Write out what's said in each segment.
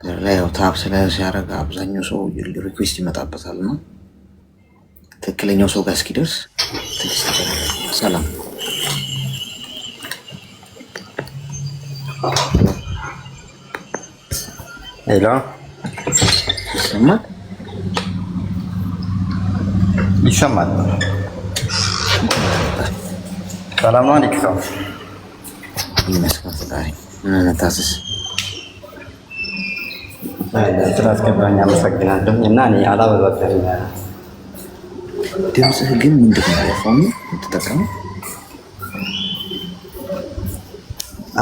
ላይ ያው ታፕ ሲያደርግ አብዛኛው ሰው ሪኩዌስት ይመጣበታል እና ትክክለኛው ሰው ጋር እስኪደርስ ትዕግስት ያደርጋል። ሰላም ሄሎ፣ ይሰማል? ይሰማል። ሰላም ነው። እንዴት ነው? ይመስገን ፈጣሪ። ምን እንታዘዝ? ስላስገባኝ አመሰግናለሁ። እና እኔ አላበዛብህም። ድምፅህ ግን ምንድን ነው ያለፈው? የምትጠቀመው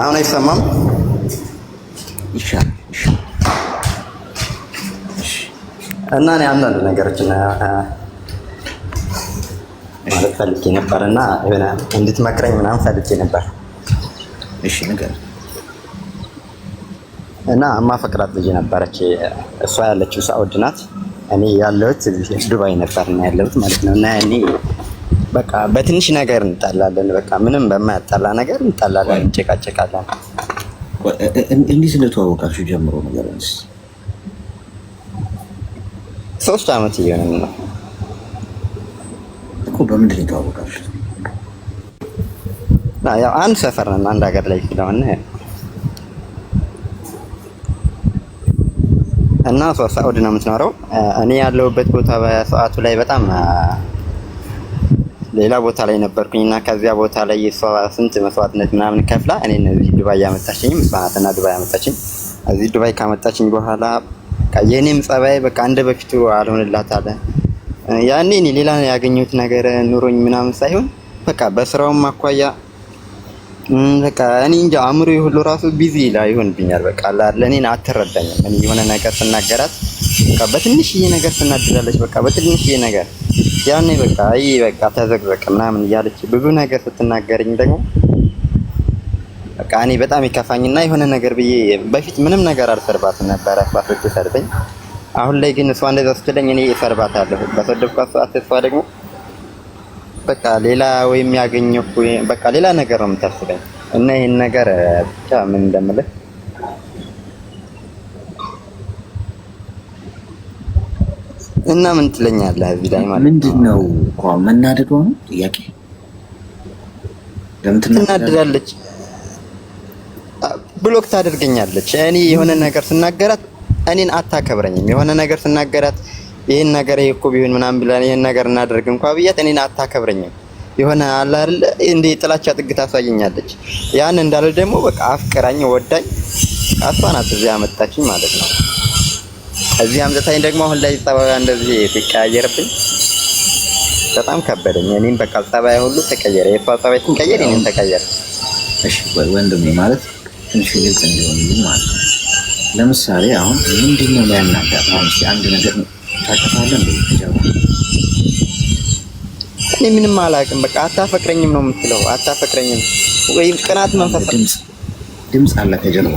አሁን አይሰማም? ይሻላል። እና እኔ አንዳንድ ነገሮችን ማለት ፈልጌ ነበር እና የሆነ እንድትመክረኝ ምናምን ፈልጌ ነበር። እሺ ነገር እና የማፈቅራት ልጅ ነበረች። እሷ ያለችው ሳውዲ ናት። እኔ ያለሁት ዱባይ ነበር እና ያለሁት ማለት ነው። እና እኔ በቃ በትንሽ ነገር እንጣላለን። በቃ ምንም በማያጣላ ነገር እንጣላለን፣ እንጨቃጨቃለን። እንዴት እንደተዋወቃችሁ ጀምሮ ነገር እንስ 3 ዓመት እየሆነን ነው እኮ። በምንድን ነው የተዋወቃችሁ? ያው አንድ ሰፈር ነን፣ አንድ ሀገር ላይ ስለሆነ እና እሷ ሳውዲ ነው የምትኖረው። እኔ ያለሁበት ቦታ በሰዓቱ ላይ በጣም ሌላ ቦታ ላይ ነበርኩኝ እና ከዚያ ቦታ ላይ እሷ ስንት መስዋዕትነት ምናምን ከፍላ እኔ እዚህ ዱባይ ያመጣችኝ መስዋዕትና ዱባይ ያመጣችኝ። እዚህ ዱባይ ካመጣችኝ በኋላ የኔም ጸባይ በቃ እንደ በፊቱ አልሆንላት አለ። ያኔ እኔ ሌላ ያገኘሁት ነገር ኑሮኝ ምናምን ሳይሆን በቃ በስራውም አኳያ በቃ እኔ እንጃ አእምሮዬ ሁሉ ራሱ ቢዚ ላይ ይሆንብኛል። በቃ ለኔን አትረዳኝም። እኔ የሆነ ነገር ስናገራት በቃ በትንሽዬ ነገር ትናደዳለች። በቃ በትንሽዬ ነገር ያኔ በቃ በቃ ተዘቅዘቅ ምናምን እያለች ብዙ ነገር ስትናገረኝ ደግሞ በቃ እኔ በጣም ይከፋኝና የሆነ ነገር ብዬ በፊት ምንም ነገር አልሰርባትም ነበር፣ አፋቶች ሰርተኝ። አሁን ላይ ግን እሷ እንደዛ ስትለኝ እኔ እሰርባታለሁ። በሰደብኳት ሰዓት እሷ ደግሞ በቃ ሌላ ወይም ያገኘው በቃ ሌላ ነገር ነው የምታስበኝ። እና ይሄን ነገር ብቻ ምን እንደምልህ እና ምን ትለኛለህ እዚህ ላይ ማለት ምንድነው? እኮ መናደዷ ነው ጥያቄ። ለምን ትናደዳለች? ብሎክ ታደርገኛለች። እኔ የሆነ ነገር ስናገራት እኔን አታከብረኝም። የሆነ ነገር ስናገራት ይሄን ነገር እኮ ቢሆን ምናምን ብላ ይሄን ነገር እናደርግ እንኳን ብያት እኔን አታከብረኝም። የሆነ አለ አይደል እንደ ጥላቻ ጥግ ታሳየኛለች። ያን እንዳለ ደግሞ በቃ አፍቅራኝ ወዳኝ እሷ ናት እዚህ አመጣችኝ ማለት ነው። እዚህ አምጥታኝ ደግሞ አሁን ላይ ጸባይ እንደዚህ ሲቀያየርብኝ በጣም ከበደኝ። እኔም በቃ ጸባይ ሁሉ ተቀየረ። የሷ ጸባይ ሲቀየር እኔም ተቀየረ። እሺ ወንድሜ ማለት ትንሽ ግልጽ እንዲሆን ማለት ነው። ለምሳሌ አሁን ምንድነው ያናዳት? አሁን አንድ ነገር ታከታለ እንዴ? እኔ ምንም አላውቅም። በቃ አታፈቅረኝም ነው የምትለው። አታፈቅረኝም ወይም ቅናት መንፈስ ድምጽ አለ ከጀርባ።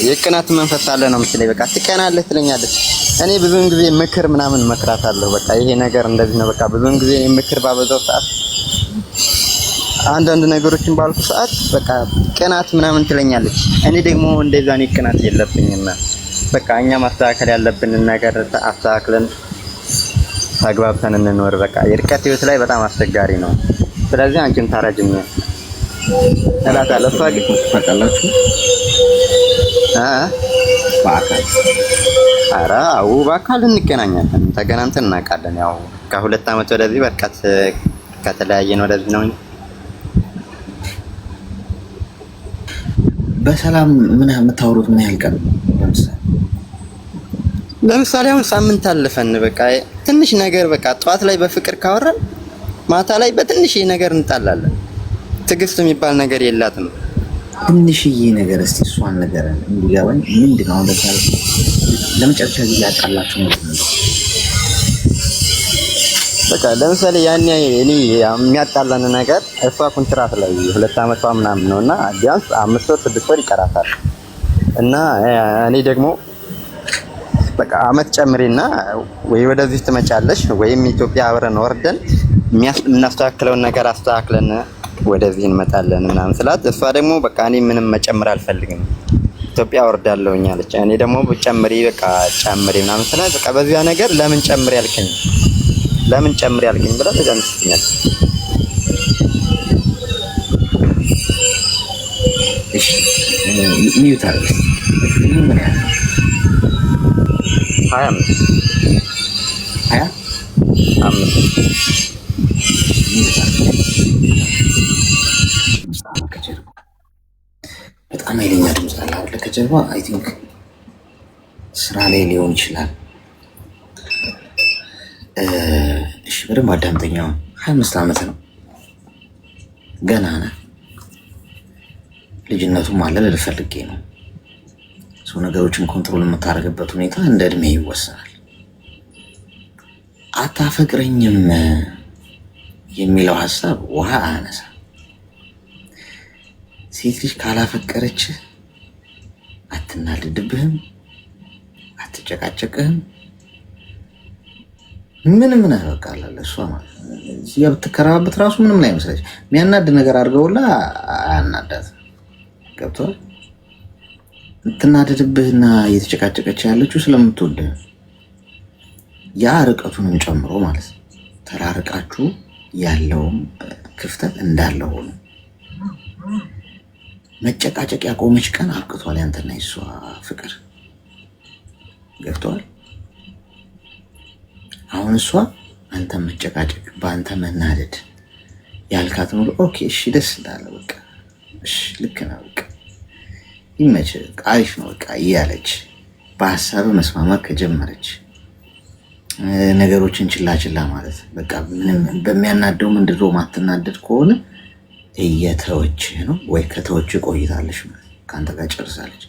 የቅናት መንፈስ አለ ነው የምትለኝ። በቃ ትቀናለህ ትለኛለች። እኔ ብዙውን ጊዜ ምክር ምናምን መክራታለሁ። በቃ ይሄ ነገር እንደዚህ ነው። በቃ ብዙውን ጊዜ ምክር ባበዛው ሰዓት አንዳንድ ነገሮችን ባልኩ ሰዓት በቃ ቅናት ምናምን ትለኛለች። እኔ ደግሞ እንደዛ እኔ ቅናት የለብኝም። በቃ እኛ ማስተካከል ያለብንን ነገር አስተካክለን ተግባብተን እንኖር። በቃ የርቀት ህይወት ላይ በጣም አስቸጋሪ ነው። ስለዚህ አንቺን ታረጅኝ እላታለሁ። እሷ ግን ታውቃላችሁ በአካል ኧረ አዎ በአካል እንገናኛለን። ተገናኝተን እናውቃለን። ያው ከ2 ዓመት ወደዚህ በርቀት ከተለያየን ወደዚህ ነው። በሰላም ምን የምታወሩት ምን ያህል ቀን? ለምሳሌ አሁን ሳምንት አለፈን። በቃ ትንሽ ነገር በቃ ጠዋት ላይ በፍቅር ካወራን ማታ ላይ በትንሽ ነገር እንጣላለን። ትዕግስት የሚባል ነገር የላትም። ትንሽዬ ነገር እስቲ እሷን ነገር እንዲገባኝ ምንድነው? አሁን ለመጨረሻ ጊዜ ያጣላችሁ ምንድን ነው? በቃ ለምሳሌ ያኔ እኔ የሚያጣላን ነገር እሷ ኮንትራት ላይ 2 ዓመቷ ምናምን ነውና ቢያንስ 5 ወር 6 ወር ይቀራታል። እና እኔ ደግሞ በቃ አመት ጨምሬና ወይ ወደዚህ ትመጫለሽ ወይም ኢትዮጵያ አብረን ወርደን እናስተካክለውን ነገር አስተካክለን ወደዚህ እንመጣለን ምናምን ስላት እሷ ደግሞ በቃ እኔ ምንም መጨመር አልፈልግም ኢትዮጵያ ወርዳለሁኝ አለች። እኔ ደግሞ ጨምሪ በቃ ጨምሪ ምናምን ስላት በቃ በዚያ ነገር ለምን ጨምሪ ያልከኝ ብላ ተጃምስተኛል። እሺ ሚዩት አድርግ። ምን ያህል 25 በጣም ኃይለኛ ድምፅ አለ አለ ከጀርባ። አይ ቲንክ ስራ ላይ ሊሆን ይችላል። እሺ በደንብ አዳምጠኛው። 25 ዓመት ነው ገና ነህ። ልጅነቱም አለ ልፈልጌ ነው ሰው ነገሮችን ኮንትሮል የምታደርግበት ሁኔታ እንደ እድሜ ይወሰናል። አታፈቅረኝም የሚለው ሀሳብ ውሃ አያነሳ። ሴት ልጅ ካላፈቀረች አትናደድብህም፣ አትጨቃጨቅህም። ምንም ያበቃላል እሷ ማለት እዚህ ብትከራበት ራሱ ምንም ላይ መስለች የሚያናድ ነገር አድርገውላ አያናዳት። ገብቷል። የምትናደድብህና እየተጨቃጨቀች ያለችው ስለምትወድ ያ ርቀቱንም ጨምሮ ማለት ነው። ተራርቃችሁ ያለውም ክፍተት እንዳለ ሆኖ መጨቃጨቅ ያቆመች ቀን አብቅቷል ያንተና የሷ ፍቅር። ገብቷል። አሁን እሷ አንተ መጨቃጨቅ በአንተ መናደድ ያልካት ነው። ኦኬ እሺ ደስ እንዳለ በቃ እሺ ልክ ነው በቃ ይመች አሪፍ ነው በቃ እያለች በሀሳብ መስማማት ከጀመረች ነገሮችን ችላ ማለት በቃ ምንም በሚያናደው ምንድሮ ማትናደድ ከሆነ እየተወችህ ነው ወይ ከተወች ቆይታለች ማለት ከአንተ ጋር ጨርሳለች።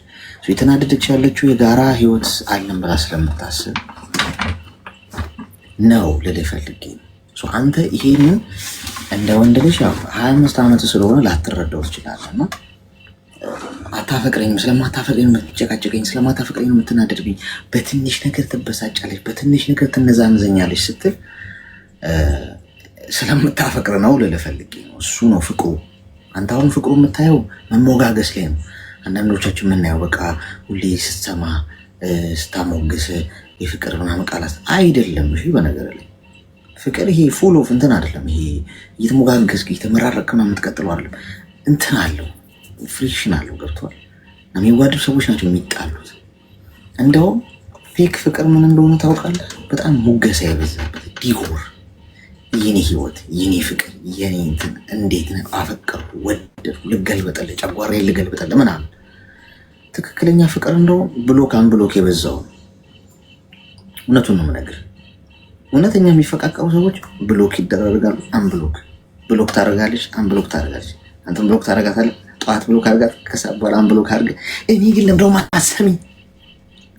የተናደደች ያለችው የጋራ ህይወት አለን ብላ ስለምታስብ ነው ልልህ ፈልጌ ነው። አንተ ይሄንን እንደ ወንድ ልጅ 25 ዓመት ስለሆነ ላትረዳው ትችላለህ እና አታፈቅረኝም፣ ስለማታፈቅረኝ የምትጨቃጨቀኝ፣ ስለማታፈቅረኝ የምትናደድብኝ፣ በትንሽ ነገር ትበሳጫለች፣ በትንሽ ነገር ትነዛንዘኛለች ስትል ስለምታፈቅር ነው ልልህ ፈልጌ ነው። እሱ ነው ፍቅሩ። አንተ አሁን ፍቅሩ የምታየው መሞጋገስ ላይ ነው። አንዳንዶቻችን የምናየው በቃ ሁሌ ስትሰማ ስታሞግስ የፍቅር ምናምን ቃላት አይደለም። እሺ በነገር ላይ ፍቅር ይሄ ፉል ኦፍ እንትን አይደለም። ይሄ እየተሞጋገስ እየተመራረቅ ምናምን የምትቀጥለው አይደለም። እንትን አለው፣ ፍሪክሽን አለው። ገብቷል። የሚዋደዱ ሰዎች ናቸው የሚጣሉት። እንደውም ፌክ ፍቅር ምን እንደሆነ ታውቃለህ? በጣም ሙገሳ የበዛበት ዲኮር፣ የኔ ህይወት፣ የኔ ፍቅር፣ የኔ እንትን፣ እንዴት ነው አፈቀርኩ፣ ወደድኩ፣ ልገልበጠልህ፣ ጨጓራዬን ልገልበጠልህ ምናምን። ትክክለኛ ፍቅር እንደውም ብሎክ አንብሎክ የበዛው። እውነቱን ነው የምነግርህ። እውነተኛ የሚፈቃቀሩ ሰዎች ብሎክ ይደረጋሉ፣ አንብሎክ፣ ብሎክ ታደርጋለች፣ አንብሎክ ታደርጋለች። አንተም ብሎክ ታደርጋታለህ። ጠዋት ብሎክ አድርጋት፣ ከሰዓት በኋላ አንብሎክ አድርገህ እኔ ግን ለምደው ማሰሚኝ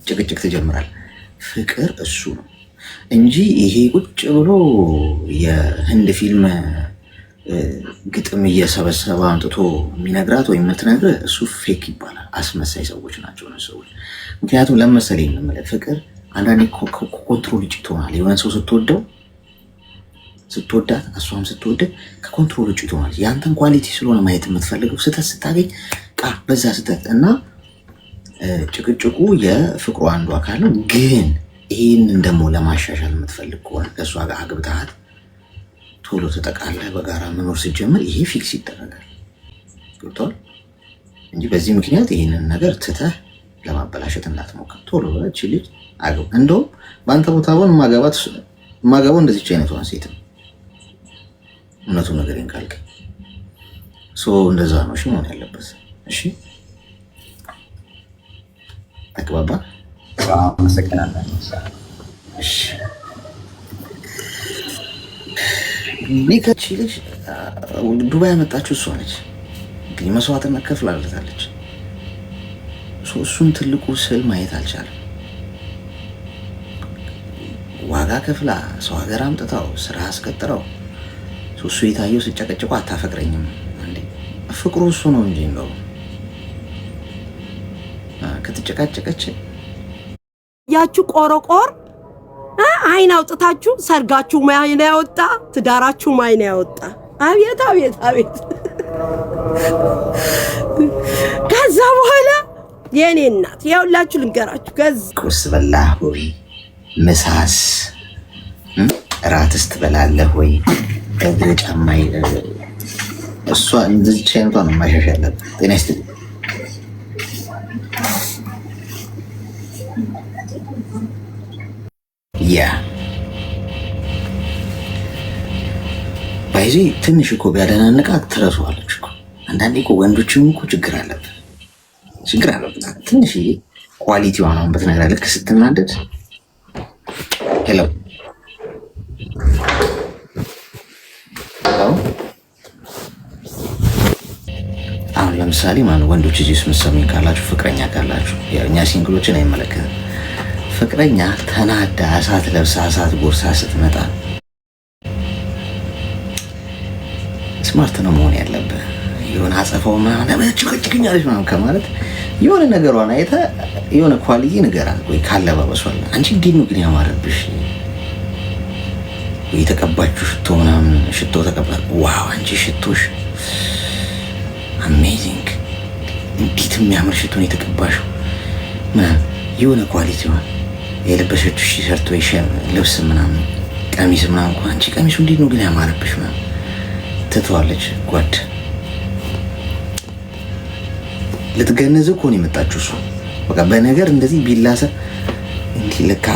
ጭቅጭቅ ትጀምራለህ። ፍቅር እሱ ነው እንጂ ይሄ ቁጭ ብሎ የህንድ ፊልም ግጥም እየሰበሰበ አምጥቶ የሚነግራት ወይም የምትነግርህ እሱ ፌክ ይባላል። አስመሳይ ሰዎች ናቸው እነሱ ሰዎች። ምክንያቱም ለመሰለኝ የምልህ ፍቅር አንዳንዴ ኮንትሮል ውጭ ትሆናለህ። የሆነ ሰው ስትወዳት እሷም ስትወድህ ከኮንትሮል ውጭ ትሆናለህ። የአንተን ኳሊቲ ስለሆነ ማየት የምትፈልገው ስህተት ስታገኝ በዛ ስህተት እና ጭቅጭቁ የፍቅሩ አንዱ አካል ነው። ግን ይህንን ደግሞ ለማሻሻል የምትፈልግ ከሆነ ከእሷ ጋር አግብተሃት ቶሎ ተጠቃለህ በጋራ መኖር ስትጀምር ይሄ ፊክስ ይደረጋል። ገብቶሃል? እንጂ በዚህ ምክንያት ይህንን ነገር ትተህ ለማበላሸት እንዳትሞክር። ቶሎ ብለህ ልጅ አግባ። እንደውም በአንተ ቦታ ሆን ማገባው እንደዚች አይነቷን ሴት ነው። እውነቱን ነገሬን ካልከኝ እንደዛ ነው። እሺ መሆን ያለበት። እሺ ተግባባ። አመሰግናለሁ። እሺ ሊከች ልጅ ዱባይ ያመጣችው እሷ ነች። እንግዲህ መስዋዕትነት ከፍላለታለች። እሱን ትልቁ ስል ማየት አልቻለም። ዋጋ ከፍላ ሰው ሀገር አምጥታው ስራ አስቀጥረው እሱ የታየው ስጨቀጭቆ አታፈቅረኝም እንዴ? ፍቅሩ እሱ ነው እንጂ ነው ከተጨቃጨቀች ያችሁ ቆረቆር አይን አውጥታችሁ ሰርጋችሁ ማይን ያወጣ ትዳራችሁ ማይን ያወጣ። አቤት አቤት አቤት። ከዛ በኋላ የኔ እናት ያውላችሁ ልንገራችሁ ገዝ ቁርስ በላህ ወይ ምሳስ ራትስ ትበላለህ ወይ እግር ጫማይ እሷ እንደዚህ ቻይናቷ ነው ማሻሻላት ጤና ይስጥልኝ ያ ባይዚ ትንሽ እኮ ቢያደናንቃት ትረሷለች እኮ አንዳንዴ እኮ ወንዶችም እኮ ችግር አለበት ትንሽ ኳሊቲዋ ነው በተነገራ ልክ ስትናደድ ሄሎ አሁን ለምሳሌ ማን ወንዶች እዚህ ስምሰሚን ካላችሁ ፍቅረኛ ካላችሁ እኛ ሲንግሎችን አይመለከትም ፍቅረኛ ተናዳ እሳት ለብሳ እሳት ጎርሳ ስትመጣ ስማርት ነው መሆን ያለብህ የሆነ አጸፋው ምናምን ጭቅጭቅኛለች ምናምን ከማለት የሆነ ነገሯን አይተ የሆነ ኳሊቲ ንገራት ወይ ካለባበሷል አንቺ እንዴት ነው ግን ያማረብሽ ወይ የተቀባችሁ ሽቶ ምናምን ሽቶ ተቀባ ዋው አንቺ ሽቶሽ አሜዚንግ እንዴት የሚያምር ሽቶ ነው የተቀባሽው ምናምን የሆነ ኳሊቲዋ የለበሰችው ቲሸርት ወይ ልብስ ምናምን ቀሚስ ምናምን አንቺ ቀሚሱ እንዴት ነው ግን ያማረብሽ ምናምን ትተዋለች ጓድ ልትገነዝ እኮ ነው የመጣችው እሱ በቃ በነገር እንደዚህ ቢላሰ እንዴ ለካ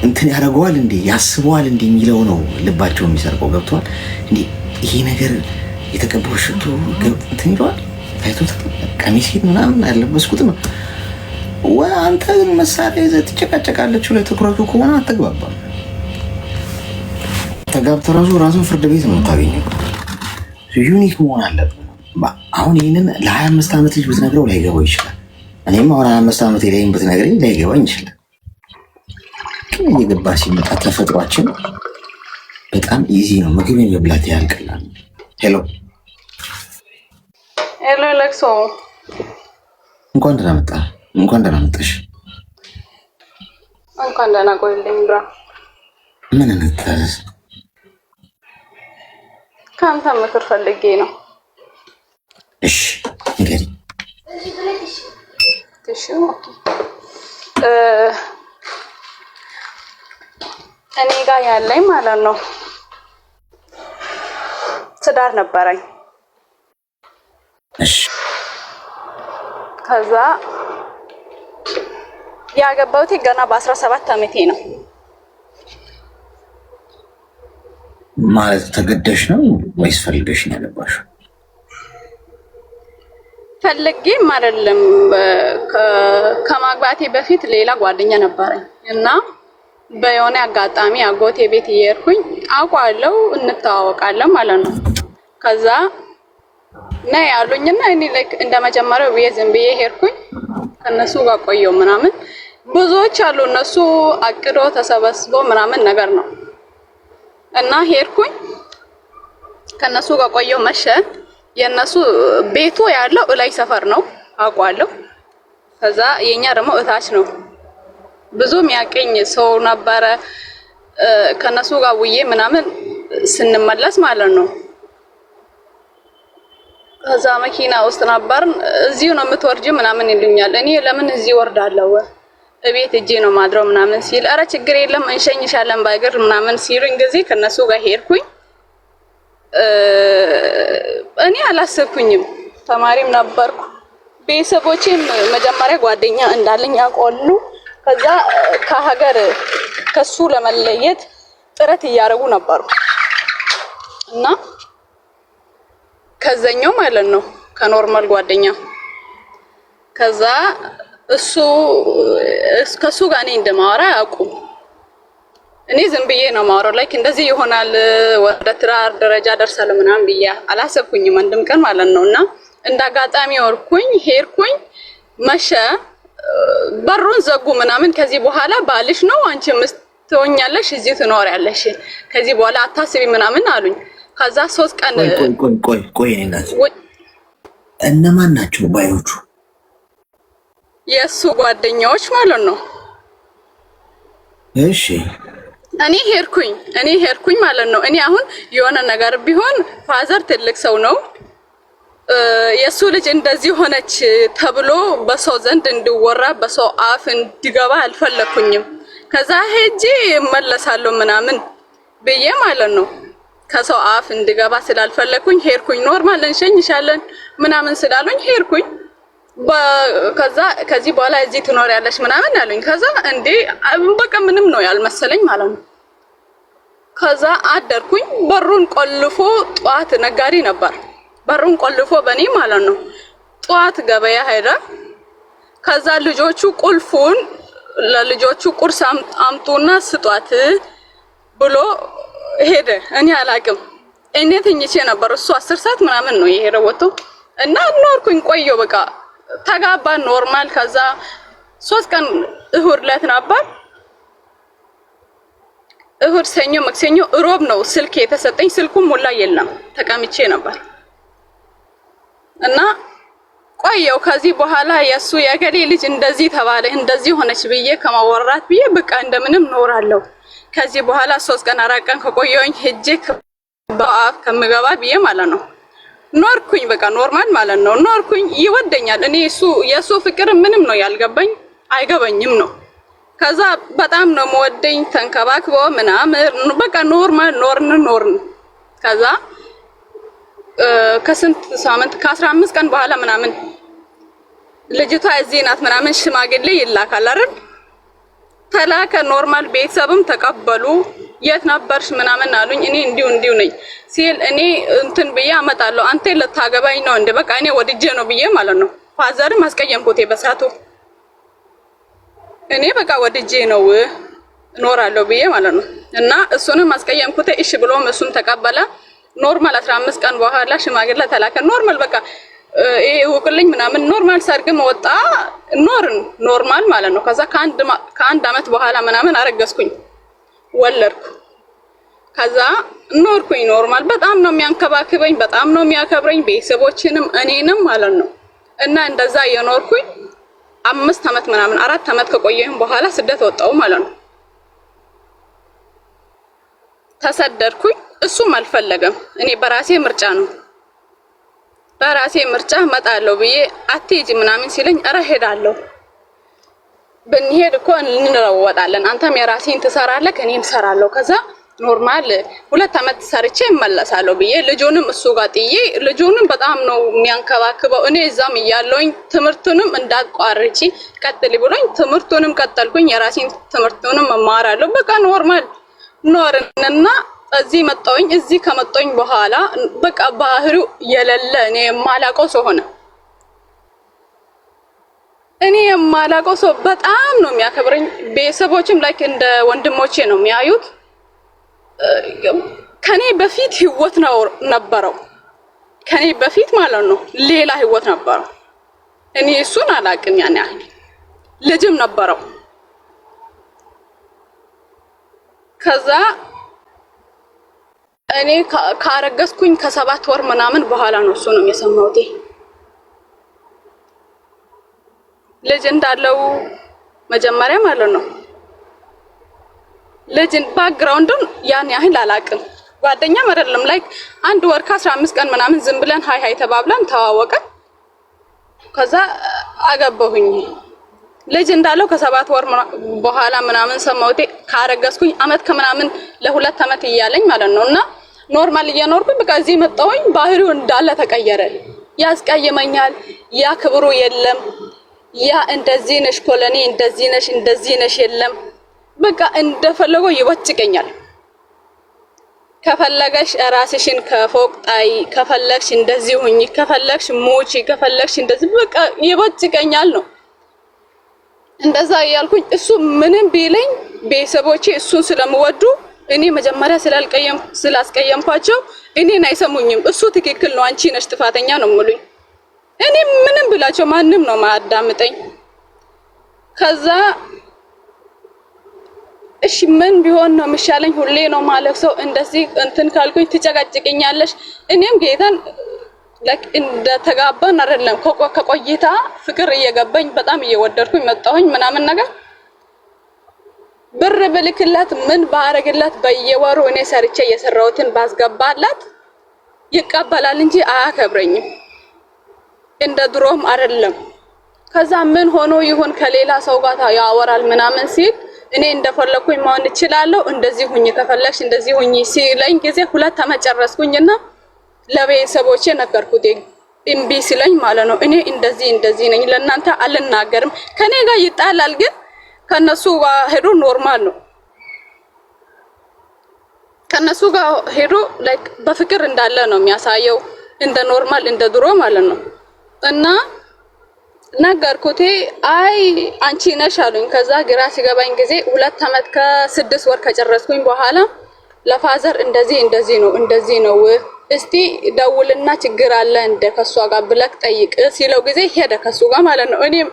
እንትን ያደርገዋል እንዴ ያስበዋል እንዴ የሚለው ነው ልባቸው የሚሰርቀው ገብቷል እንዴ ይሄ ነገር የተቀበው ሽቶ እንትን ይለዋል ታይቶት ቀሚስ ምናምን ያለበስኩት ነው አንተ ግን መሳሪያ ይዘህ ትጨቃጨቃለች ለትኩረቱ ከሆነ አትግባባም ተጋብተህ ራሱን ፍርድ ቤት ነው የምታገኘው ዩኒክ መሆን አለብህ አሁን ይህንን ለ25 ዓመት ልጅ ብትነግረው ላይገባው ይችላል እኔም አሁን 25 ዓመት ላይም ብትነግረኝ ላይገባኝ ይችላል ግን እየገባ ሲመጣ ተፈጥሯችን በጣም ኢዚ ነው ምግብ የመብላት ያልቀላል ሄሎ ለክሶ እንኳን ደህና መጣ እንኳን ደህና መጣሽ እንኳን ደህና ቆይልኝ ብራ ምን እንታዘዝ ካንተ ምክር ፈልጌ ነው እሺ እንግዲህ እሺ ኦኬ እኔ ጋር ያለኝ ማለት ነው ትዳር ነበረኝ እሺ ከዛ ያገባሁት ገና በ17 ዓመቴ ነው ማለት ተገደሽ ነው ወይስ ፈልገሽ ነው ያገባሽው ፈልጌም አይደለም ከማግባቴ በፊት ሌላ ጓደኛ ነበረኝ እና በየሆነ አጋጣሚ አጎቴ ቤት እየሄድኩኝ አውቃለሁ እንተዋወቃለን ማለት ነው ከዛ ነይ ያሉኝና እኔ ላይክ እንደመጀመሪያው ዝም ብዬ ሄድኩኝ ከነሱ ጋር ቆየው ምናምን ብዙዎች አሉ እነሱ አቅዶ ተሰበስቦ ምናምን ነገር ነው እና ሄድኩኝ ከነሱ ጋር ቆየው መሸ የነሱ ቤቱ ያለው ላይ ሰፈር ነው አውቃለሁ ከዛ የኛ ደግሞ እታች ነው ብዙም ያቀኝ ሰው ነበረ ከነሱ ጋር ውዬ ምናምን ስንመለስ ማለት ነው ከዛ መኪና ውስጥ ነበር እዚሁ ነው የምትወርጂ ምናምን ይሉኛል እኔ ለምን እዚህ ወርዳለሁ እቤት እጄ ነው ማድረው ምናምን ሲል አረ ችግር የለም እንሸኝሻለን ባይገር ምናምን ሲሉኝ ጊዜ ከነሱ ጋር ሄድኩኝ እኔ አላሰብኩኝም ተማሪም ነበርኩ ቤተሰቦቼም መጀመሪያ ጓደኛ እንዳለኝ ያውቃሉ ከዛ ከሀገር ከሱ ለመለየት ጥረት እያደረጉ ነበሩ እና ከዛኛው ማለት ነው ከኖርማል ጓደኛ ከዛ ከሱ ጋር እኔ እንደማወራ ያውቁ እኔ ዝም ብዬ ነው ማወራው ላይክ እንደዚህ ይሆናል ወደ ትዳር ደረጃ ደርሳለሁ ምናምን ብዬ አላሰብኩኝም አንድም ቀን ማለት ነውና እንዳጋጣሚ ወርኩኝ ሄድኩኝ መሸ በሩን ዘጉ ምናምን ከዚህ በኋላ ባልሽ ነው አንቺ ምስትሆኛለሽ እዚህ ትኖሪያለሽ ከዚህ በኋላ አታስቢ ምናምን አሉኝ ከዛ 3 ቀን ቆይ እናት እነማን ናቸው ባዮቹ የሱ ጓደኛዎች ማለት ነው እሺ እኔ ሄድኩኝ ማለት ነው እኔ አሁን የሆነ ነገር ቢሆን ፋዘር ትልቅ ሰው ነው የሱ ልጅ እንደዚህ ሆነች ተብሎ በሰው ዘንድ እንዲወራ በሰው አፍ እንዲገባ አልፈለኩኝም። ከዛ ሄጄ መለሳለሁ ምናምን ብዬ ማለት ነው። ከሰው አፍ እንዲገባ ስላልፈለኩኝ ሄድኩኝ። ኖርማል እንሸኝሻለን ምናምን ስላሉኝ ሄድኩኝ። ከዛ ከዚህ በኋላ እዚህ ትኖሪያለሽ ምናምን አሉኝ። ከዛ እንዴ በቃ ምንም ነው ያልመሰለኝ ማለት ነው። ከዛ አደርኩኝ። በሩን ቆልፎ ጧት ነጋዴ ነበር። በሩን ቆልፎ በኔ ማለት ነው። ጧት ገበያ ሄደ። ከዛ ልጆቹ ቁልፉን ለልጆቹ ቁርስ አምጡና ስጧት ብሎ ሄደ። እኔ አላቅም። እኔ ተኝቼ ነበር። እሱ 10 ሰዓት ምናምን ነው የሄደው ወጥቶ እና ኖርኩኝ። ቆየው በቃ ተጋባ ኖርማል። ከዛ 3 ቀን እሁድ ዕለት ነበር። እሁድ፣ ሰኞ፣ ማክሰኞ፣ ሮብ ነው ስልክ የተሰጠኝ። ስልኩም ሁላ የለም ተቀምጬ ነበር እና ቆየው። ከዚህ በኋላ የሱ የገሌ ልጅ እንደዚህ ተባለ እንደዚህ ሆነች ብዬ ከማወራት ብዬ በቃ እንደምንም ኖራለሁ። ከዚህ በኋላ 3 ቀን 4 ቀን ከቆየሁኝ ሄጄ በአፍ ከምገባ ብዬ ማለት ነው ኖርኩኝ። በቃ ኖርማል ማለት ነው ኖርኩኝ። ይወደኛል። እኔ የሱ ፍቅር ምንም ነው ያልገባኝ አይገባኝም ነው። ከዛ በጣም ነው መወደኝ ተንከባክቦ ምናምን በቃ ኖርማል ኖርን። ከዛ ከስንት ሳምንት ከ15 ቀን በኋላ ምናምን ልጅቷ እዚህ ናት ምናምን ሽማግሌ ይላካል አይደል? ተላከ። ኖርማል ቤተሰብም ተቀበሉ። የት ነበርሽ ምናምን አሉኝ። እኔ እንዲሁ ነኝ ሲል እኔ እንትን ብዬ አመጣለሁ። አንተ ልታገባኝ ነው እንደ በቃ እኔ ወድጄ ነው ብዬ ማለት ነው። ፋዘርም አስቀየምኩት በሳቱ። እኔ በቃ ወድጄ ነው እኖራለሁ ብዬ ማለት ነው። እና እሱንም አስቀየምኩት። እሺ ብሎም እሱም ተቀበለ። ኖርማል 15 ቀን በኋላ ሽማግሌ ተላከ። ኖርማል በቃ ውቅልኝ ምናምን ኖርማል ሰርግም ወጣ። ኖርማል ማለት ነው። ከዛ ከአንድ አመት በኋላ ምናምን አረገዝኩኝ፣ ወለድኩ። ከዛ ኖርኩኝ ኖርማል። በጣም ነው የሚያንከባክበኝ፣ በጣም ነው የሚያከብረኝ፣ ቤተሰቦችንም እኔንም ማለት ነው። እና እንደዛ የኖርኩኝ 5 አመት ምናምን 4 አመት ከቆየሁኝ በኋላ ስደት ወጣሁ ማለት ነው። ተሰደድኩኝ። እሱም አልፈለገም። እኔ በራሴ ምርጫ መጣለሁ ብዬ አትሄጂ ምናምን ሲለኝ ኧረ ሄዳለሁ፣ ብንሄድ እኮ እንለወጣለን፣ አንተም የራሴን ትሰራለህ እኔም እሰራለሁ። ከዛ ኖርማል 2 አመት ሰርቼ እመለሳለሁ ብዬ ልጁንም እሱ ጋር ጥዬ፣ ልጁንም በጣም ነው የሚያንከባክበው። እኔ እዛም እያለሁኝ ትምህርቱንም እንዳቋርጪ ቀጥል ብሎኝ ትምህርቱንም ቀጠልኩኝ። የራሴን ትምህርቱንም እማራለሁ። በቃ ኖርማል ኖርንና እዚህ መጣሁኝ። እዚህ ከመጣሁኝ በኋላ በቃ ባህሪው የሌለ እኔ የማላውቀው ሰው ሆነ። እኔ የማላውቀው ሰው በጣም ነው የሚያከብረኝ። ቤተሰቦችም ላይክ እንደ ወንድሞቼ ነው የሚያዩት። ከኔ በፊት ህይወት ነበረው። ከኔ በፊት ማለት ነው ሌላ ህይወት ነበረው። እኔ እሱን አላውቅም። ያን ያህል ልጅም ነበረው። ከዛ እኔ ካረገዝኩኝ ከ7 ወር ምናምን በኋላ ነው እሱ ነው የሰማሁት ልጅ እንዳለው መጀመሪያ ማለት ነው። ልጅ ባክግራውንዱን ያን ያህል አላውቅም። ጓደኛም አይደለም። ላይክ 1 ወር ከ15 ቀን ምናምን ዝም ብለን ሃይ ተባብለን ተዋወቀን። ከዛ አገባሁኝ። ልጅ እንዳለው ከ7 ወር በኋላ ምናምን ሰማሁት። ካረገዝኩኝ አመት ከምናምን ለ2 አመት እያለኝ ማለት ነውና ኖርማል እየኖርኩኝ በቃ እዚህ መጣሁኝ። ባህሪው እንዳለ ተቀየረ። ያስቀየመኛል። ያ ክብሩ የለም። ያ እንደዚህ ነሽ ኮለኔ እንደዚህ ነሽ የለም። በቃ እንደፈለገው ይወጭቀኛል። ከፈለገሽ ራስሽን ከፎቅ ጣይ፣ ከፈለግሽ እንደዚህ ሁኚ፣ ከፈለግሽ ሙቺ፣ ከፈለግሽ እንደዚህ በቃ ይወጭቀኛል ነው። እንደዛ ያልኩኝ እሱ ምንም ቢለኝ ቤተሰቦቼ እሱን ስለምወዱ እኔ መጀመሪያ ስላስቀየምኳቸው እኔን አይሰሙኝም። እሱ ትክክል ነው አንቺ ነሽ ጥፋተኛ ነው የሚሉኝ። እኔ ምንም ብላቸው ማንም ነው ማዳምጠኝ። ከዛ እሺ ምን ቢሆን ነው የሚሻለኝ? ሁሌ ነው ማለት ሰው እንደዚህ እንትን ካልኩኝ ትጨቃጭቅኛለሽ። እኔም ጌታን እንደ ተጋባን አይደለም ከቆይታ ፍቅር እየገባኝ በጣም እየወደድኩኝ መጣሁኝ ምናምን ነገር ብር ብልክላት ምን ባረግላት በየወሩ እኔ ሰርቼ የሰራሁትን ባስገባላት ይቀበላል እንጂ አያከብረኝም። እንደ ድሮም አይደለም። ከዛ ምን ሆኖ ይሁን ከሌላ ሰው ጋር ያወራል ምናምን ሲል እኔ እንደፈለኩኝ መሆን እችላለሁ፣ እንደዚህ ሁኚ ከፈለግሽ እንደዚህ ሁኚ ሲለኝ ጊዜ 2 ዓመት ጨረስኩኝና ለቤተሰቦቼ ነገርኩት። እምቢ ሲለኝ ማለት ነው እኔ እንደዚህ ነኝ ለእናንተ አልናገርም። ከኔ ጋር ይጣላል ግን ከነሱ ጋር ሄዶ ኖርማል ነው። ከነሱ ጋር ሄዶ ላይክ በፍቅር እንዳለ ነው የሚያሳየው፣ እንደ ኖርማል እንደ ድሮ ማለት ነው። እና ነገርኩት። አይ አንቺ ነሽ አሉኝ። ከዛ ግራ ሲገባኝ ጊዜ 2 ዓመት ከ6 ወር ከጨረስኩኝ በኋላ ለፋዘር እንደዚህ ነው እስቲ ደውልና ችግር አለ እንደ ከሷ ጋር ብለክ ጠይቅ ሲለው ጊዜ ሄደ ከሱ ጋር ማለት ነው። እኔም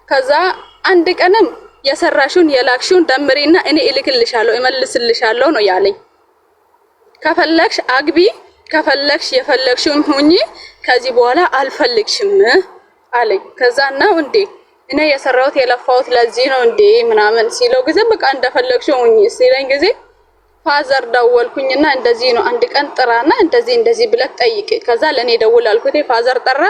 ከዛ አንድ ቀንም የሰራሹን የላክሹን ደምሪና እኔ እልክልሻለሁ እመልስልሻለሁ ነው ያለኝ። ከፈለግሽ አግቢ ከፈለግሽ የፈለግሽውን ሁኚ ከዚህ በኋላ አልፈልግሽም አለኝ። ከዛ ነው እንዴ እኔ የሰራሁት የለፋሁት ለዚህ ነው እንዴ ምናምን ሲለው ጊዜ በቃ እንደፈለግሽው ሁኚ ሲለኝ ጊዜ ፋዘር ደወልኩኝና እንደዚህ ነው አንድ ቀን ጥራና እንደዚህ ብለክ ጠይቅ። ከዛ ለኔ ደውል አልኩት። ፋዘር ጠራ።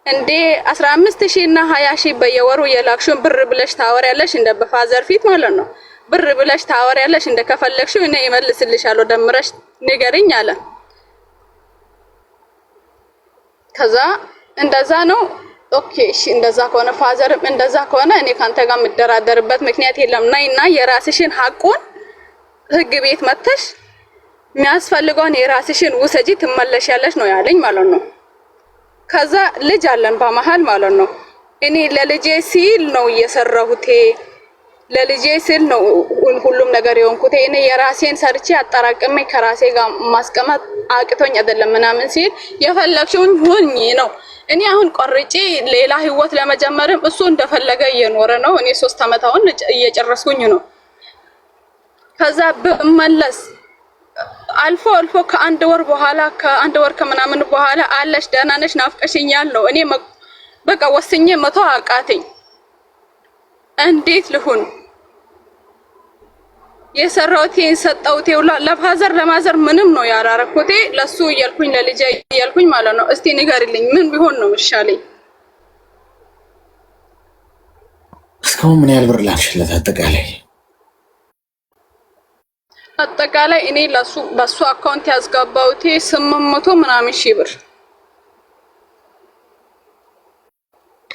እንዴ 15000 እና 20000 በየወሩ የላክሽውን ብር ብለሽ ታወሪያለሽ እንደ በፋዘር ፊት ማለት ነው። ብር ብለሽ ታወሪያለሽ እንደ ከፈለግሽው እኔ እመልስልሻለሁ ደምረሽ ንገሪኝ አለ። ከዛ እንደዛ ነው ኦኬ እሺ እንደዛ ከሆነ ፋዘርም እንደዛ ከሆነ እኔ ካንተ ጋር የምደራደርበት ምክንያት የለም ነይና የራስሽን ሐቁን ህግ ቤት መተሽ የሚያስፈልገውን የራስሽን ውሰጂ ትመለሻለሽ ነው ያለኝ ማለት ነው። ከዛ ልጅ አለን በመሃል ማለት ነው። እኔ ለልጄ ሲል ነው እየሰራሁት፣ ለልጄ ሲል ነው ሁሉም ነገር የሆንኩት። እኔ የራሴን ሰርቼ አጠራቅሜ ከራሴ ጋር ማስቀመጥ አቅቶኝ አይደለም ምናምን ሲል የፈለግሽውን ሁኚ ነው። እኔ አሁን ቆርጬ ሌላ ህይወት ለመጀመርም እሱ እንደፈለገ እየኖረ ነው። እኔ 3 ዓመት አሁን እየጨረስኩኝ ነው። ከዛ በመለስ አልፎ ከአንድ ወር በኋላ ከምናምን በኋላ አለሽ ደህና ነሽ ናፍቀሽኛል ነው። እኔ በቃ ወስኜ መቶ አቃተኝ። እንዴት ልሁን የሰራሁት የሰጠሁት ለፋዘር ለማዘር ምንም ነው ያላረኩት። ለሱ እያልኩኝ ለልጄ እያልኩኝ ማለት ነው። እስቲ ንገሪልኝ ምን ቢሆን ነው ምሻለኝ? እስካሁን ምን ያህል ብር ላክሽለት አጠቃላይ እኔ በሱ አካውንት ያስገባሁት 800 ምናምን ሺህ ብር።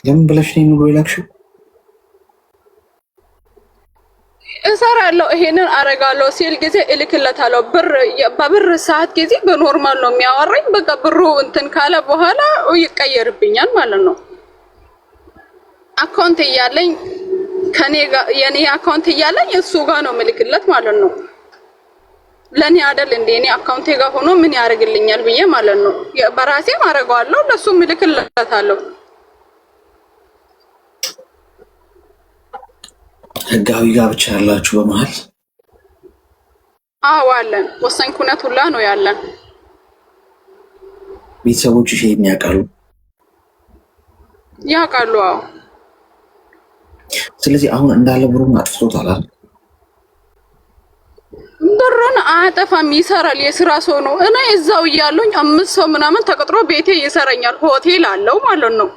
ለምን ብለሽ ነው ሙሉ ይላክሽው? እሰራለሁ ይሄንን አረጋለሁ ሲል ጊዜ እልክለታለሁ። በብር ሰዓት ጊዜ በኖርማል ነው የሚያወራኝ። በቃ ብሩ እንትን ካለ በኋላ ይቀየርብኛል ማለት ነው። አካውንት እያለኝ ከኔ ጋር የኔ አካውንት እያለኝ እሱ ጋር ነው ምልክለት ማለት ነው። ለኔ አይደል እንዴ እኔ አካውንቴ ጋር ሆኖ ምን ያደርግልኛል ብዬ ማለት ነው። በራሴ ማረጋለሁ ለሱ ምልክለታለሁ። ህጋዊ ጋብቻ ያላችሁ በመሃል? አዎ አለን። ወሳኝ ኩነት ሁላ ነው ያለን። ቤተሰቦችሽ ይሄን ያውቃሉ? ያውቃሉ። አዎ። ስለዚህ አሁን እንዳለ ብሩን አጥፍቶታል አይደል? ብሩን አያጠፋም፣ ይሰራል። የስራ ሰው ነው። እኔ እዛው እያለኝ 5 ሰው ምናምን ተቀጥሮ ቤቴ ይሰራኛል። ሆቴል አለው ማለት ነው።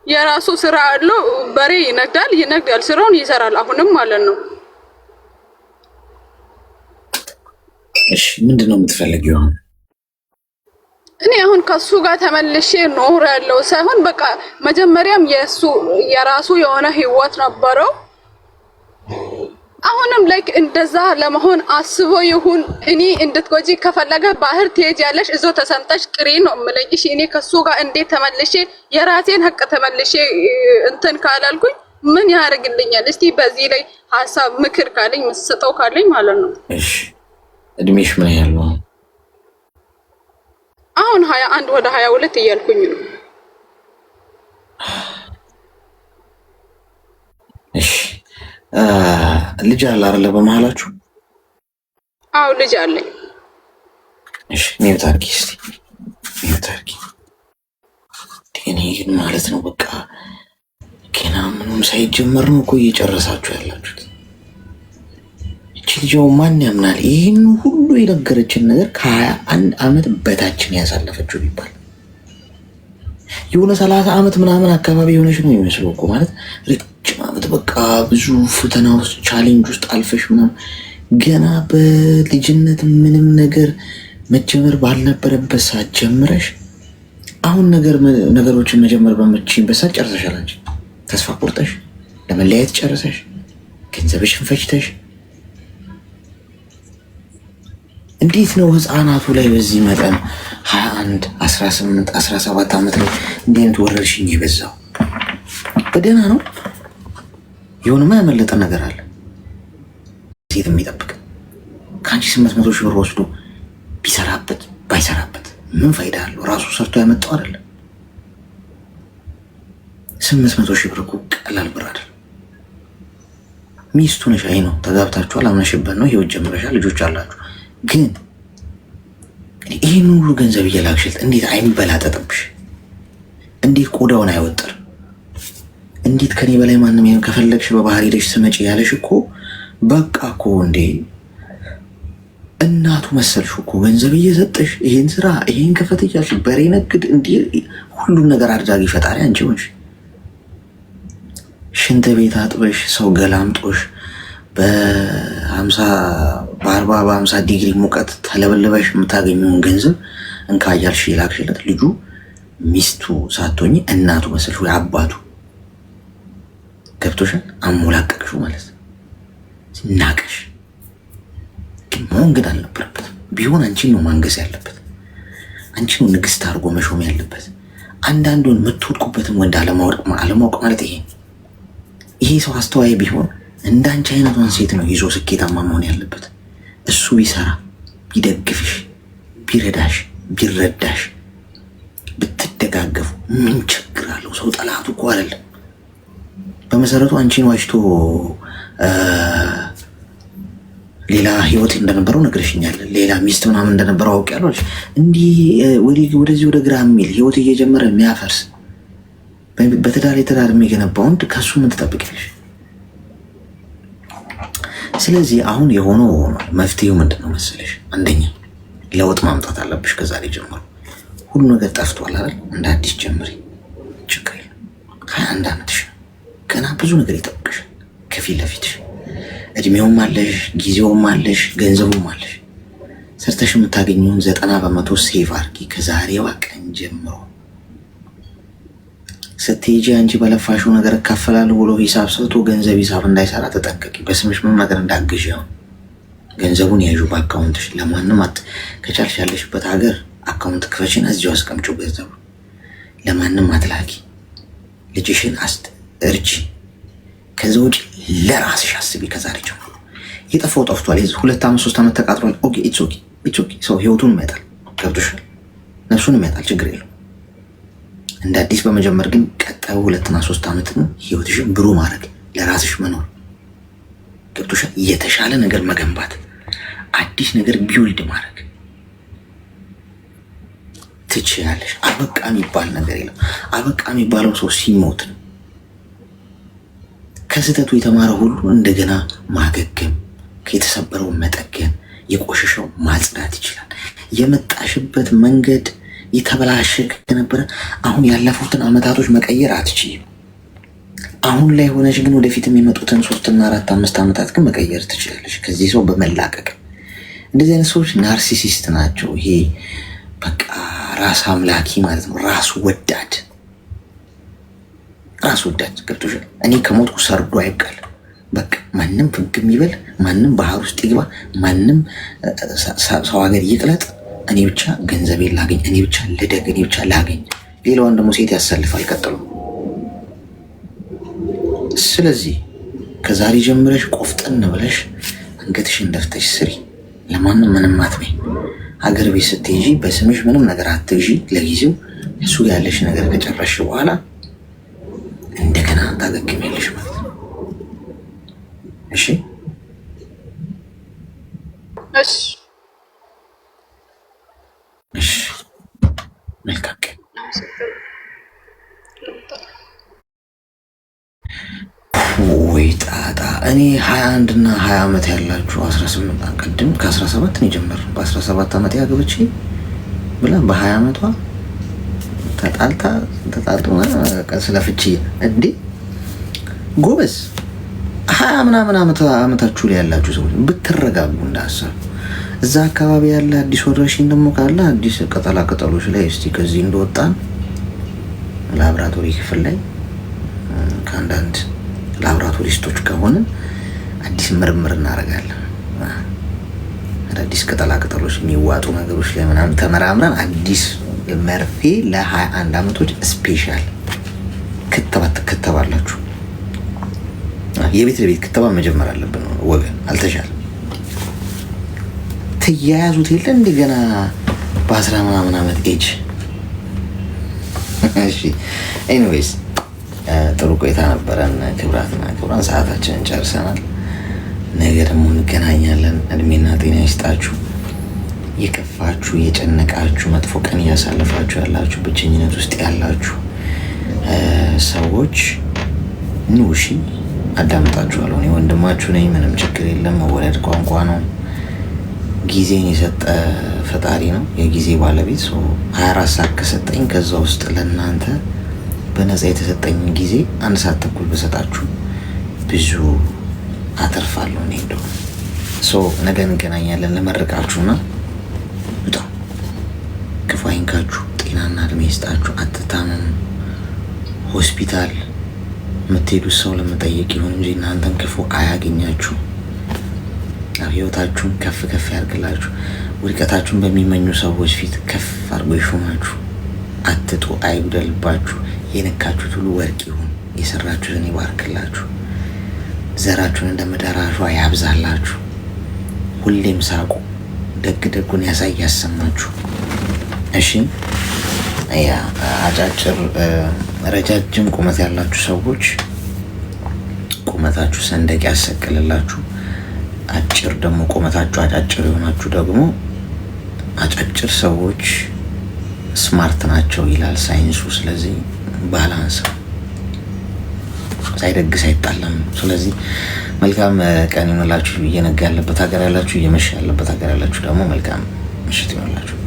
የራሱ ስራ አለው። በሬ ይነግዳል፣ ስራውን ይሰራል አሁንም ማለት ነው። እሺ ምንድነው የምትፈልጊው አሁን? እኔ አሁን ከሱ ጋር ተመልሼ ኖር ያለው ሳይሆን በቃ መጀመሪያም የራሱ የሆነ ህይወት ነበረው። አሁንም ላይክ እንደዛ ለመሆን አስቦ ይሁን እኔ እንድትጎጂ ከፈለገ ባህር ትሄጃለሽ እዞ ተሰንጠሽ ቅሪ ነው የምለኝ። እሺ እኔ ከሱ ጋር እንዴት ተመልሼ የራሴን ሀቅ ተመልሼ እንትን ካላልኩኝ ምን ያደርግልኛል? እስቲ በዚህ ላይ ሀሳብ ምክር ካለኝ መስጠው ካለኝ ማለት ነው። እሺ እድሜሽ ምን ያህል ነው? አሁን 21 ወደ 22 እያልኩኝ ነው። እሺ ልጅ አለ አይደለ በመሃላችሁ? አዎ ልጅ አለኝ። እሺ ሚውት አድርጊ እስቲ ሚውት አድርጊ። እኔ ግን ማለት ነው በቃ ገና ምንም ሳይጀመር ነው እኮ እየጨረሳችሁ ያላችሁት። እቺ ልጅ ማን ያምናል ይህን ሁሉ የነገረችን ነገር ከ21 ዓመት በታችን ያሳለፈችው ቢባል የሆነ 30 ዓመት ምናምን አካባቢ የሆነሽ ነው የሚመስለው እኮ ማለት ረጅም ዓመት በቃ ብዙ ፈተና ውስጥ ቻሌንጅ ውስጥ አልፈሽ ምናምን ገና በልጅነት ምንም ነገር መጀመር ባልነበረበት ሰዓት ጀምረሽ አሁን ነገሮችን መጀመር በምትችይበት ሰዓት ጨርሰሻል። አንቺ ተስፋ ቆርጠሽ ለመለያየት ጨርሰሽ ገንዘብሽን ፈጅተሽ እንዴት ነው ህፃናቱ ላይ በዚህ መጠን 21 18 17 ዓመት ላይ እንዲህ አይነት ወረርሽኝ የበዛው? በደህና ነው? የሆነማ ያመለጠ ነገር አለ። ሴት የሚጠብቅ ከአንቺ 800 ሺህ ብር ወስዶ ቢሰራበት ባይሰራበት ምን ፋይዳ አለው? ራሱ ሰርቶ ያመጣው አይደለም። 800 ሺህ ብር እኮ ቀላል ብር አይደለም። ሚስቱ ነሽ፣ አይ ነው ተጋብታችኋል፣ አምነሽበት ነው፣ ህይወት ጀምረሻል፣ ልጆች አላችሁ። ግን ይህን ሁሉ ገንዘብ እየላክሽት እንዴት አይንበላጠጥብሽ? እንዴት ቆዳውን አይወጥር? እንዴት ከኔ በላይ ማንም ይሄን ከፈለግሽ በባህር ሄደሽ ስመጪ ያለሽ እኮ በቃ እኮ እንዴ እናቱ መሰልሽ እኮ ገንዘብ እየሰጠሽ ይሄን ስራ ይሄን ከፈት እያልሽ በሬ ነግድ እንዴ ሁሉም ነገር አድራጊ ፈጣሪ አንቺ ሆንሽ። ሽንት ቤት አጥበሽ ሰው ገላምጦሽ በ40 ዲግሪ ሙቀት ተለበለበሽ የምታገኘውን ገንዘብ እንካ እያልሽ የላክሽለት ልጁ ሚስቱ ሳትሆኚ እናቱ መሰልሽ ወይ አባቱ። ገብቶሻል? አሞላቀቅሹ ማለት ናቀሽ። ግን መሆን ግን አልነበረበትም። ቢሆን አንቺን ነው ማንገስ ያለበት፣ አንቺን ነው ንግስት አድርጎ መሾም ያለበት። አንዳንዱን የምትወድቁበትም ወንድ አለማወቅ ማለት ይሄ ሰው አስተዋይ ቢሆን እንዳንቺ አይነቷን ሴት ነው ይዞ ስኬታማ መሆን ያለበት። እሱ ቢሰራ ቢደግፍሽ ቢረዳሽ ቢረዳሽ ብትደጋገፉ ምን ችግር አለው? ሰው ጠላቱ እኮ አይደለም። በመሰረቱ አንቺን ዋሽቶ ሌላ ህይወት እንደነበረው ነግረሽኛል። ሌላ ሚስት ምናምን እንደነበረው አውቄያለሁ አለሽ። እንዲህ ወደዚህ ወደ ግራ የሚል ህይወት እየጀመረ የሚያፈርስ በትዳር የሚገነባ ወንድ ከሱ ምን ትጠብቂያለሽ? ስለዚህ አሁን የሆነው መፍትሄው ምንድን ነው መሰለሽ? አንደኛ ለውጥ ማምጣት አለብሽ። ከዛሬ ጀምሮ ሁሉ ነገር ጠፍቷል አይደል? እንደ አዲስ ጀምሪ። ችግር የለም። 21 ዓመትሽ ገና ብዙ ነገር ይጠብቅሻል ከፊት ለፊትሽ። እድሜውም አለሽ፣ ጊዜውም አለሽ፣ ገንዘቡም አለሽ። ሰርተሽ የምታገኘውን 90% ሴቭ አድርጊ ከዛሬዋ ቀን ጀምሮ። ስትሄጂ አንቺ በለፋሽው ነገር እካፈላለሁ ብሎ ሂሳብ ሰጥቶ ገንዘብ ሂሳብ እንዳይሰራ ተጠንቀቂ። በስምሽ ምንም ነገር እንዳግዥ ነው። ገንዘቡን ያዡ በአካውንትሽ። ለማንም ከቻልሽ ያለሽበት ሀገር አካውንት ክፈችን፣ እዚሁ አስቀምጪው ገንዘቡ። ለማንም አትላኪ። ልጅሽን እርጂ። ከዛ ውጭ ለራስሽ አስቢ። ከዛሬ ጀምሮ የጠፋው ጠፍቷል። 2 ዓመት 3 ዓመት ተቃጥሏል። ኦኬ ኢትስ ኦኬ ኢትስ ኦኬ። ሰው ህይወቱን ይመጣል፣ ገብቶሻል? ነፍሱን ይመጣል፣ ችግር የለው። እንደ አዲስ በመጀመር ግን ቀጣዩ 2 እና 3 ዓመት ነው ህይወትሽን ብሩህ ማድረግ፣ ለራስሽ መኖር፣ ገብቶሻል? የተሻለ ነገር መገንባት፣ አዲስ ነገር ቢውልድ ማድረግ ትችያለሽ። አበቃ የሚባል ነገር የለም። አበቃ የሚባለው ሰው ሲሞት ነው። ከስህተቱ የተማረ ሁሉ እንደገና ማገገም፣ የተሰበረው መጠገን፣ የቆሸሸው ማጽዳት ይችላል። የመጣሽበት መንገድ የተበላሸ ከነበረ አሁን ያለፉትን ዓመታቶች መቀየር አትችይም። አሁን ላይ ሆነሽ ግን ወደፊት የሚመጡትን 3 እና 4 5 ዓመታት ግን መቀየር ትችላለሽ። ከዚህ ሰው በመላቀቅ እንደዚህ አይነት ሰዎች ናርሲሲስት ናቸው። ይሄ በቃ ራስ አምላኪ ማለት ነው። ራስ ወዳድ ገብቶሻል? እኔ ከሞትኩ ሰርዶ አይብቀል። በቃ ማንም ፍግ የሚበል ማንም ባህር ውስጥ ይግባ፣ ማንም ሰው ሀገር ይቅለጥ፣ እኔ ብቻ ገንዘቤን ላገኝ፣ እኔ ብቻ ልደግ፣ እኔ ብቻ ላገኝ። ሌላዋን ደግሞ ሴት ያሰልፋል። ቀጥሉ። ስለዚህ ከዛሬ ጀምረሽ ቆፍጠን ብለሽ አንገትሽን ደፍተሽ ስሪ። ለማንም ምንም አትበይ። ሀገር ቤት ስትሄጂ በስምሽ ምንም ነገር አትግዢ። ለጊዜው እሱ ያለሽ ነገር ከጨረስሽ በኋላ እንደገና ታገግሚያለሽ ማለት ነው። እሺ እሺ እሺ። መልካም ቀን። ወይ ጣጣ! እኔ 21 እና 20 ዓመት ያላችሁ 18 ቅድም ከ17 ነው የጀመረው። በ17 ዓመት ያገብቼ ብላ በ20 ዓመቷ ተጣልቶ ስለፍቺ እንዴ ጎበዝ 20 ምናምን ዓመታችሁ ላይ ያላችሁ ሰዎች ብትረጋጉ እንዳሰብ እዛ አካባቢ ያለ አዲስ ወረርሽኝ ደግሞ ካለ አዲስ ቅጠላ ቅጠሎች ላይ እስቲ ከዚህ እንደወጣን ላብራቶሪ ክፍል ላይ ከአንዳንድ ላብራቶሪስቶች ከሆነ አዲስ ምርምር እናደርጋለን። አዲስ ቅጠላ ቅጠሎች የሚዋጡ ነገሮች ላይ ምናምን ተመራምረን አዲስ መርፌ ለ21 ዓመቶች ስፔሻል ክትባት ትከተባላችሁ። የቤት ለቤት ክትባት መጀመር አለብን ወገን፣ አልተሻለም። ተያያዙት የለ እንደገና በ10 ምናምን ዓመት ኤጅ። እሺ ኤኒዌይስ ጥሩ ቆይታ ነበረን። ክብራትና ክብራን ሰዓታችንን ጨርሰናል። ነገ ደግሞ እንገናኛለን። እድሜና ጤና ይስጣችሁ። የከፋችሁ የጨነቃችሁ መጥፎ ቀን እያሳለፋችሁ ያላችሁ ብቸኝነት ውስጥ ያላችሁ ሰዎች ኑ እሺ፣ አዳምጣችኋለሁ። እኔ ወንድማችሁ ነኝ። ምንም ችግር የለም። መወለድ ቋንቋ ነው። ጊዜን የሰጠ ፈጣሪ ነው፣ የጊዜ ባለቤት። 24 ሰዓት ከሰጠኝ ከዛ ውስጥ ለእናንተ በነፃ የተሰጠኝ ጊዜ 1 ሰዓት ተኩል በሰጣችሁ ብዙ አተርፋለሁ። እኔ እንደው ነገ እንገናኛለን። ለመረቃችሁና በጣም ክፉ አይንካችሁ፣ ጤናና እድሜ ይስጣችሁ። አትታመሙ። ሆስፒታል የምትሄዱት ሰው ለመጠየቅ ይሁን እንጂ እናንተን ክፉ አያገኛችሁ። ህይወታችሁን ከፍ ከፍ ያርግላችሁ። ውድቀታችሁን በሚመኙ ሰዎች ፊት ከፍ አድርጎ ይሾማችሁ። አትጡ፣ አይጉደልባችሁ። የነካችሁት ሁሉ ወርቅ ይሁን። የሰራችሁትን ይባርክላችሁ። ዘራችሁን እንደ ምድር አሸዋ ያብዛላችሁ። ሁሌም ሳቁ፣ ደግ ደጉን ያሳይ ያሰማችሁ። እሺ አጫጭር ረጃጅም ቁመት ያላችሁ ሰዎች ቁመታችሁ ሰንደቅ ያሰቅልላችሁ። አጭር ደግሞ ቁመታችሁ አጫጭር የሆናችሁ ደግሞ አጫጭር ሰዎች ስማርት ናቸው ይላል ሳይንሱ። ስለዚህ ባላንስ ሳይደግስ አይጣላም። ስለዚህ መልካም ቀን ይሁንላችሁ። እየነጋ ያለበት ሀገር ያላችሁ፣ እየመሸ ያለበት ሀገር ያላችሁ ደግሞ መልካም ምሽት ይሁንላችሁ።